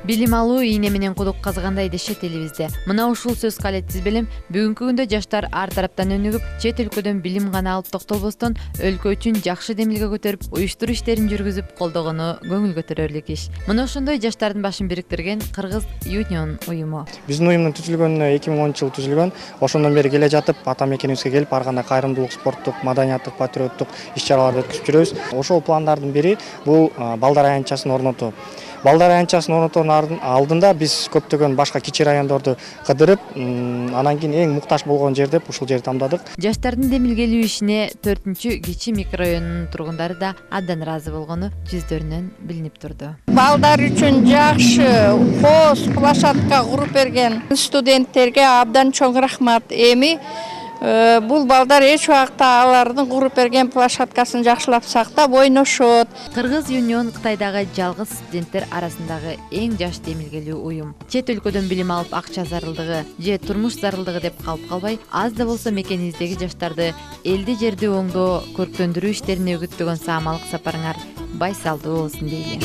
Билим алуу ийне менен кудук казгандай дешет элибизде. Мына ушул сөз калетсиз билим бүгүнкү күндө жаштар ар тараптан өнүгүп, чет өлкөдөн билим гана алып токтолбостон, өлкө үчүн жакшы демилге көтөрүп, уюштуруу иштерин жүргүзүп колдогону көңүл көтөрөрлүк иш. Мына ошондой жаштардын башын бириктирген Кыргыз Union уюму. Биздин уюмдун түзүлгөнүнө 2010 түзүлгөн. Ошондон бери келе жатып, ата мекенибизге келип, ар кандай кайрымдуулук, спорттук, маданияттык, патриоттук иш-чараларды өткөзүп жүрөбүз. Ошол пландардын бири бул балдар аянтчасын орнотуу. Балдар аянтчасын орнотоонун алдында биз көптөгөн башка кичи райондорду кыдырып, анан кийин эң муктаж болгон жер деп ушул жерди тандадык. Жаштардын демилгелүү ишине 4-кичи микрорайонунун тургундары да абдан ыраазы болгону жүздөрүнөн билинип турду. Балдар үчүн жакшы коз площадка куруп берген студенттерге абдан чоң рахмат. Эми бул балдар эч убакта алардын куруп берген площадкасын жакшылап сактап ойношот. Кыргыз Union Кытайдагы жалгыз студенттер арасындагы эң жаш демилгелүү уюм. Чет өлкөдөн билим алып акча зарылдыгы же турмуш зарылдыгы деп калып калбай, аз да болсо мекенибиздеги жаштарды элди жерди оңдоо, көрктөндүрүү иштерине үгүттөгөн саамалык сапарыңар байсалдуу болсун дейли.